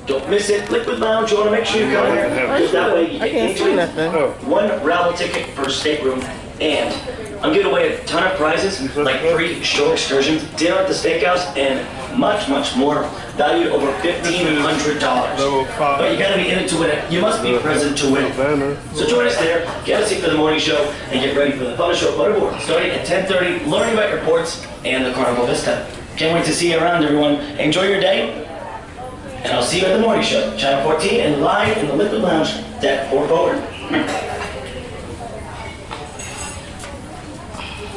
Don't miss it. Liquid Lounge, you want to make sure you come here. Because that way you get into one raffle ticket per stateroom. And I'm giving away a ton of prizes, like free shore excursions, dinner at the steakhouse, and much, much more, valued over $1,500. But you gotta be in it to win it. You must be present to win. So join us there, get a seat for the morning show, and get ready for the fun show butterboard, starting at 10:30, learning about your ports and the Carnival Vista. Can't wait to see you around, everyone. Enjoy your day, and I'll see you at the morning show, Channel 14, and live in the Liquid Lounge, deck 4 forward.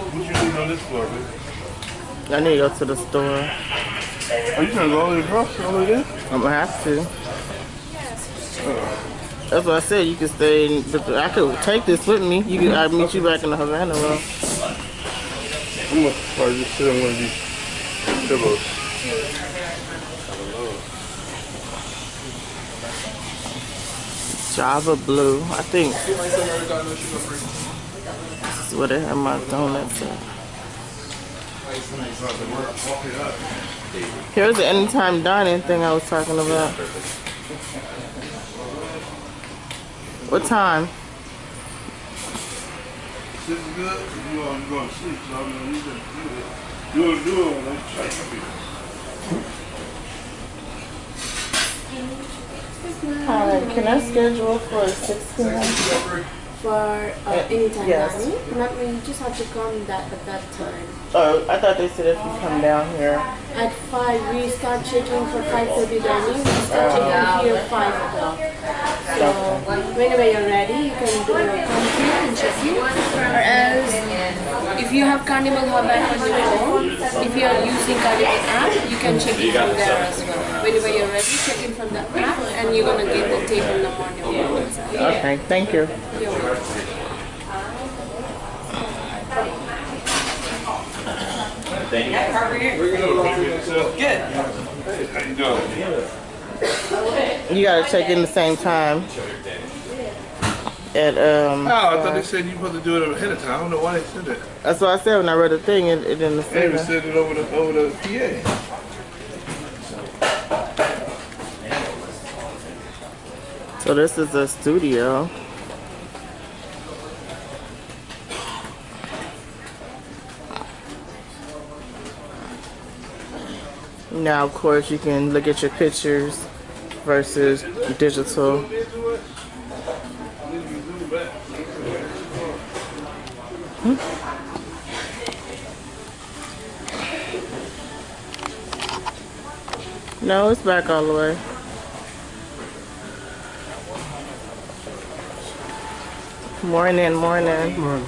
What you doing on this floor, man? I need to go to the store. Are you gonna go all the way across all the way there? I'm gonna have to. That's what I said. You can stay, but I could take this with me. I'll meet you back in the Havana room. I'm gonna probably just sit on one of these pillows. Java Blue. I think this is where they have my donuts at. Here's the anytime dining thing I was talking about. What time? This is good. You are going to sleep, so I'm going to do it. You'll do it when I try to be. Hi, can I schedule for 6 p.m.? For anytime yes. dining? Not really, you just have to come at that time. Oh, I thought they said if you come down here. At 5, we start checking for 5:30 dining. We start checking here 5 o'clock. So whenever you're ready, you can come here and check in. Or else, if you have Carnival Hub app on your phone, if you are using Carnival app, you can check in from there as well. Whenever you're ready, check in from the app, and you're gonna get the table in the morning. Okay, thank you. You're welcome. Thank you. Good. How you doing? You gotta check in the same time. At Oh, I thought they said you supposed to do it ahead of time. I don't know why they said that. That's what I said when I read the thing. It didn't They say even that. said it over the PA. So this is a studio. Now, of course, you can look at your pictures versus digital. No, it's back all the way. Morning, morning. Morning.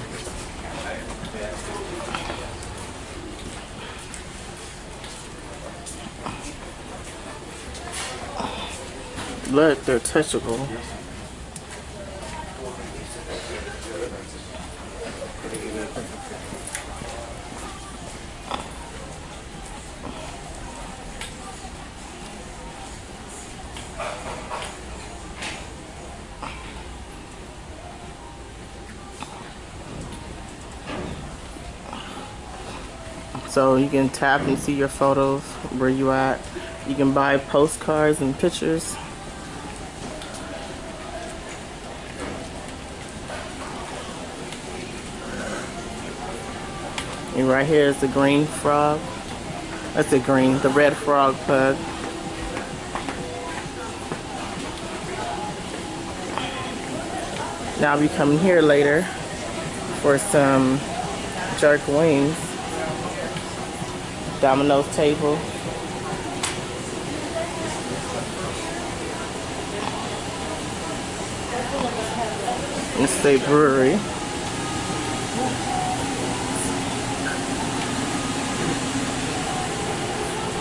Look, they're touchable. So you can tap and see your photos, where you at. You can buy postcards and pictures. And right here is the green frog. That's the red frog pug. Now I'll be coming here later for some jerk wings. Domino's table. And State Brewery.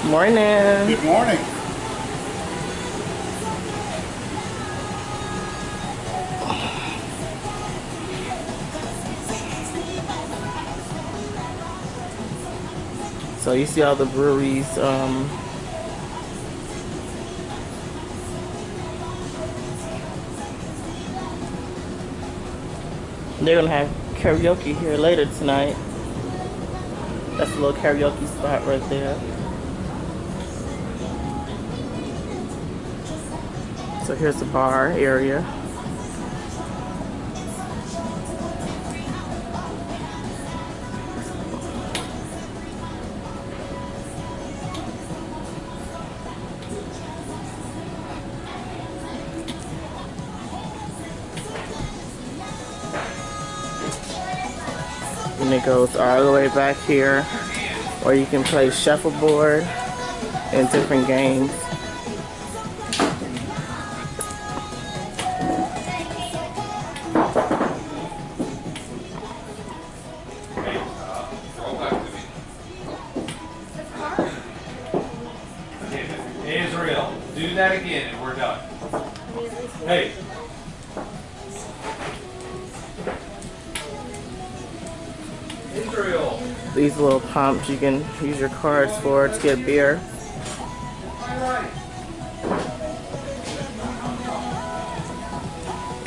Morning. Good morning. So you see all the breweries, they're gonna have karaoke here later tonight. That's a little karaoke spot right there. So here's the bar area. And it goes all the way back here where you can play shuffleboard and different games. Israel, do that again and we're done. Hey. Israel. These little pumps you can use your cards for to get beer.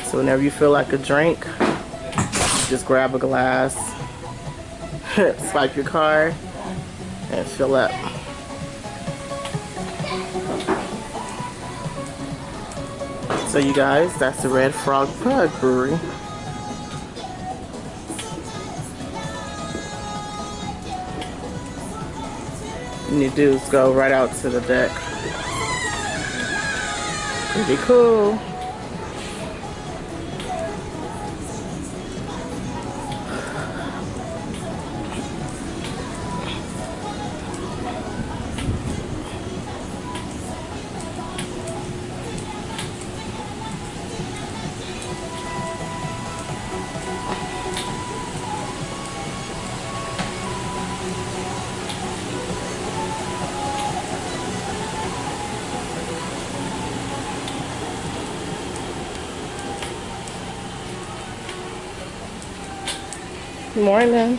So whenever you feel like a drink, just grab a glass, swipe your card, and fill up. So you guys, that's the Red Frog Pug Brewery. All you do is go right out to the deck. Pretty cool. Good morning.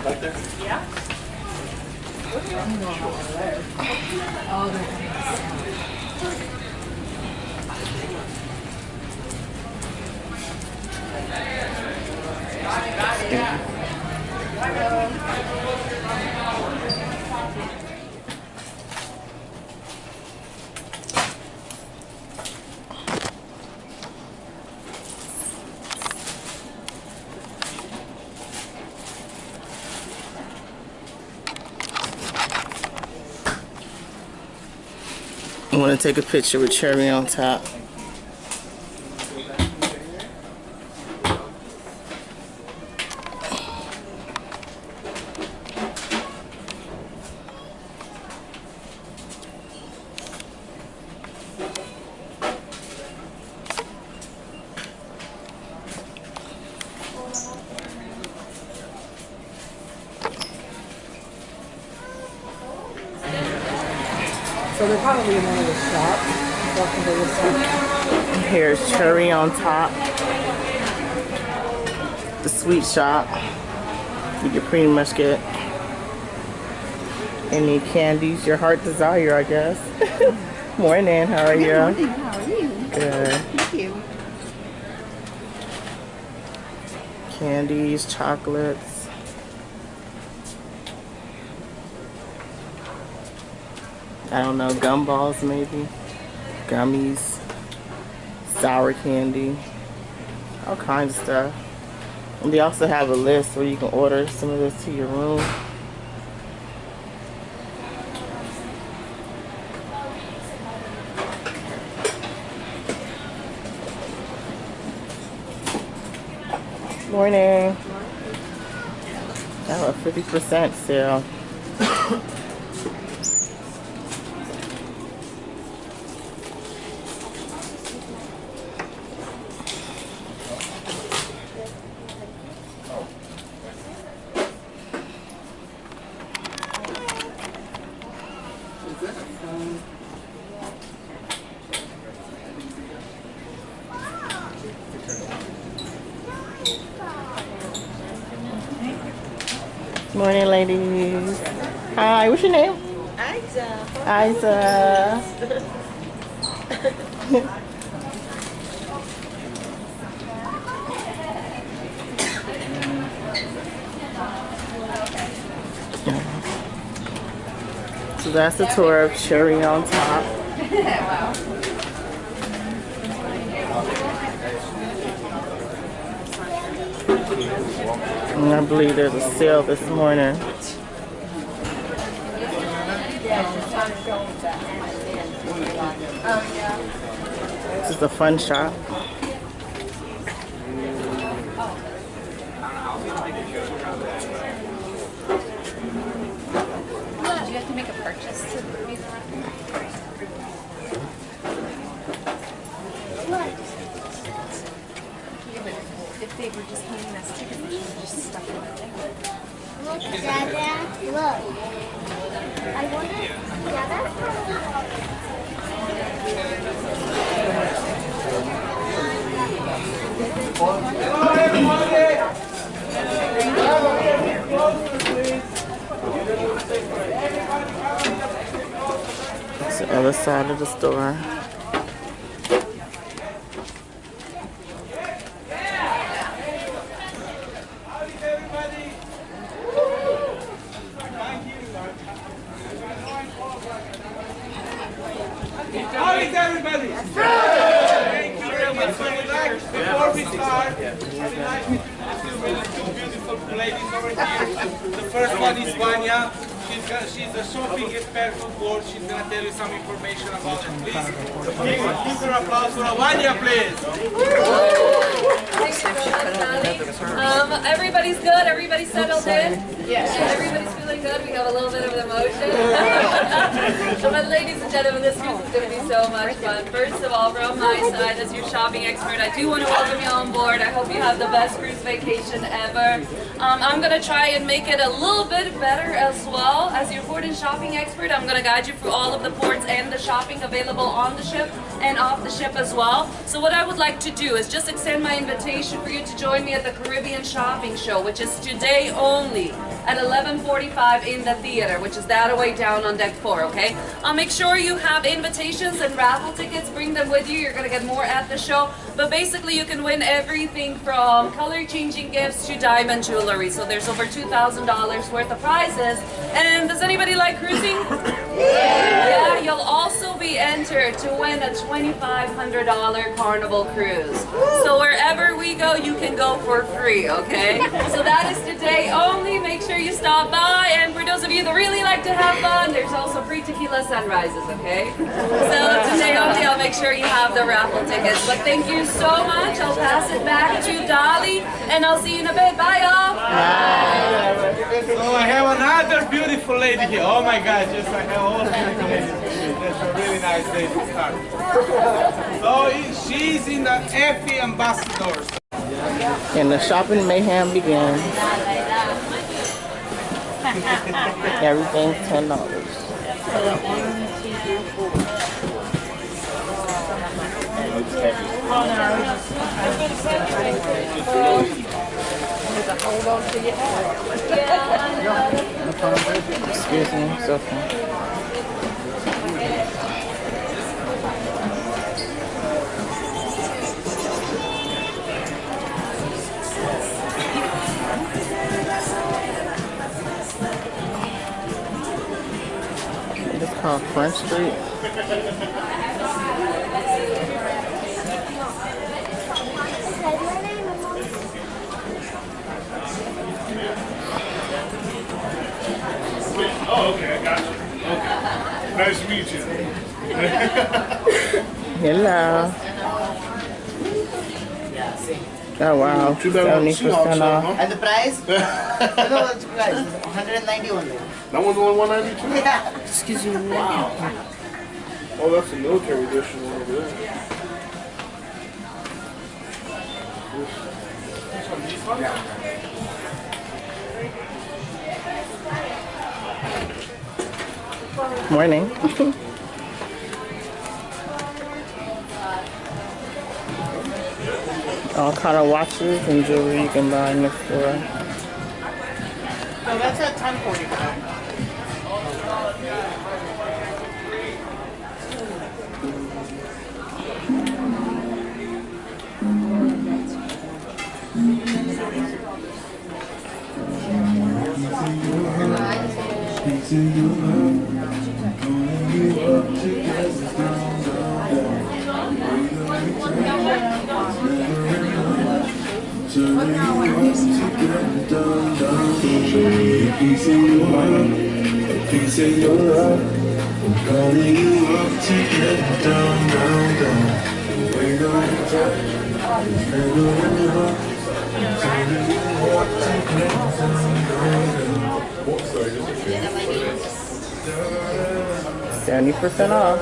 Back there? Yeah. I want to take a picture with cherry on top. So they're probably in one of the shops. Welcome to this one. Here's cherry on top. The sweet shop. You can pretty much get any candies your heart desire, I guess. Morning, how are you? Good morning, how are you? Good. Thank you. Candies, chocolates. I don't know, gumballs maybe. Gummies. Sour candy. All kinds of stuff. And they also have a list where you can order some of this to your room. Morning. Oh, a 50% sale. Morning, ladies. Hi, what's your name? Isa. So that's the tour of Cherry on Top. And I believe there's a sale this morning. This is a fun shop. Did you have to make a purchase to be there? If they were just handing us tickets, we should just stuff it in there. Look, Dada, look. I wonder, Dada. It's the other side of the store. How is everybody? Thank you very much for relax. Before we start, really nice to meet two beautiful ladies over here. The first one is Vanya. She's a shopping expert on board. She's going to tell you some information about it. Please give her applause for Vanya, please. Everybody's good? Everybody settled in? Yes. Everybody's feeling good? We have a little bit of an emotion. But ladies and gentlemen, this cruise is going to be so much fun. First of all, from my side, as your shopping expert, I do want to welcome you on board. I hope you have the best cruise vacation ever. I'm going to try and make it a little bit better as well. As your port and shopping expert, I'm going to guide you through all of the ports and the shopping available on the ship and off the ship as well. So what I would like to do is just extend my invitation for you to join me at the Caribbean Shopping Show, which is today only at 11:45 in the theater, which is that away down on deck 4, okay? Make sure you have invitations and raffle tickets. Bring them with you. You're going to get more at the show. But basically, you can win everything from color-changing gifts to diamond jewelry. So there's over $2,000 worth of prizes. And does anybody like cruising? Yeah, you'll also be entered to win a $2,500 Carnival cruise. So wherever we go, you can go for free, okay? So that is today only. Make sure you stop by. And for those of you that really like to have fun, there's also free tequila sunrises, okay? So today only, I'll make sure you have the raffle tickets. But thank you so much. I'll pass it back to Dolly, and I'll see you in a bit. Bye, y'all. So I have another beautiful lady here. Oh my God, yes, I have all beautiful ladies. That's a really nice day to start. So she's in the Effie Ambassadors. And the shopping mayhem begins. Everything's $10. Excuse me, it's okay. It's called Front Street. Oh, okay, I got you. Okay. Nice to meet you. Hello. Oh wow, 70% off. And the price? No, it's price. 190 only. That one's only 192? Yeah. Excuse me. Wow. Oh, that's the military edition one over there. Morning. All kind of watches and jewelry you can buy in the store. No, that's at 1045. $70% off.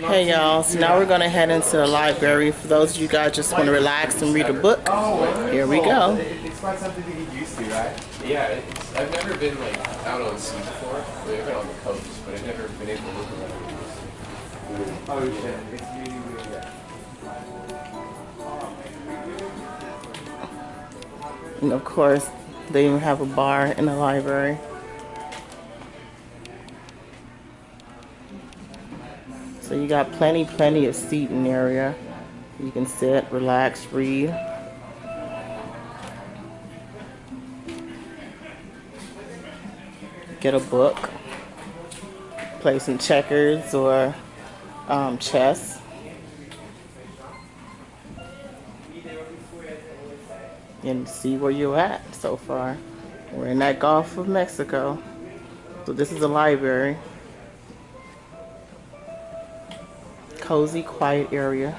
Hey y'all, so now we're gonna head into the library. For those of you guys just want to relax and read a book, here we go. It's not something to get used to, right? Yeah, I've never been like out on sea before. I've been on the coast, but I've never been able to look around. Oh shit, it's really weird. And of course, they even have a bar in the library. So you got plenty of seating area. You can sit, relax, read. Get a book. Play some checkers or chess. And see where you're at so far. We're in that Gulf of Mexico. So this is a library. Cozy, quiet area.